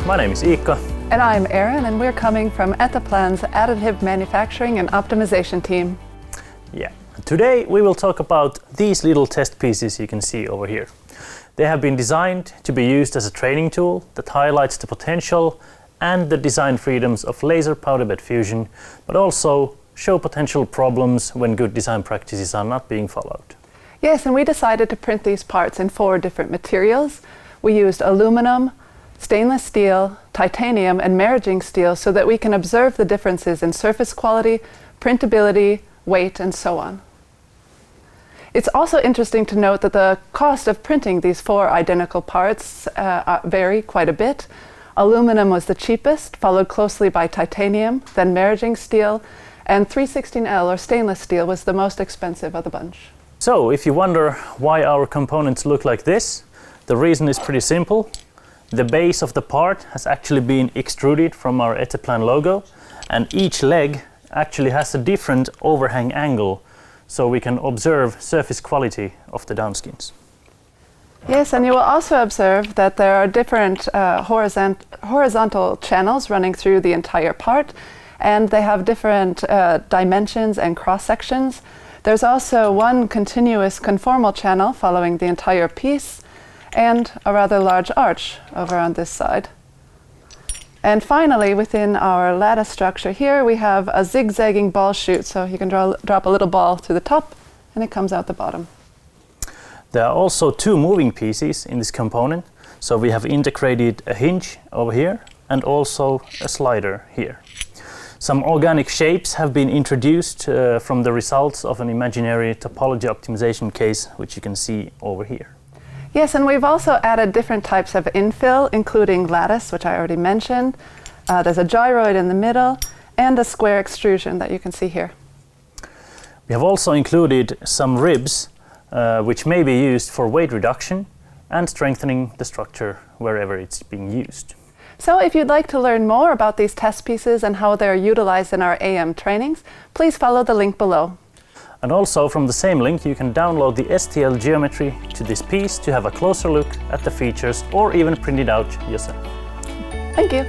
my name is Iikka. And I'm Erin, and we're coming from Etteplan's Additive Manufacturing and Optimization team. Yeah. Today we will talk about these little test pieces you can see over here. They have been designed to be used as a training tool that highlights the potential and the design freedoms of laser powder bed fusion, but also show potential problems when good design practices are not being followed. Yes, and we decided to print these parts in 4 different materials. We used aluminum, stainless steel, titanium, and maraging steel so that we can observe the differences in surface quality, printability, weight, and so on. It's also interesting to note that the cost of printing these 4 identical parts vary quite a bit. Aluminum was the cheapest, followed closely by titanium, then maraging steel, and 316L or stainless steel was the most expensive of the bunch. So, if you wonder why our components look like this, the reason is pretty simple. The base of the part has actually been extruded from our Etteplan logo, and each leg actually has a different overhang angle, so we can observe surface quality of the downskins. Yes, and you will also observe that there are different horizontal channels running through the entire part, and they have different dimensions and cross sections. There's also one continuous conformal channel following the entire piece, and a rather large arch over on this side. And finally, within our lattice structure here, we have a zigzagging ball chute, so you can drop a little ball through the top and it comes out the bottom. There are also 2 moving pieces in this component, so we have integrated a hinge over here and also a slider here. Some organic shapes have been introduced from the results of an imaginary topology optimization case, which you can see over here. Yes, and we've also added different types of infill, including lattice, which I already mentioned. There's a gyroid in the middle, and a square extrusion that you can see here. We have also included some ribs, which may be used for weight reduction and strengthening the structure wherever it's being used. So if you'd like to learn more about these test pieces and how they're utilized in our AM trainings, please follow the link below. And also from the same link you can download the STL geometry to this piece to have a closer look at the features or even print it out yourself. Thank you.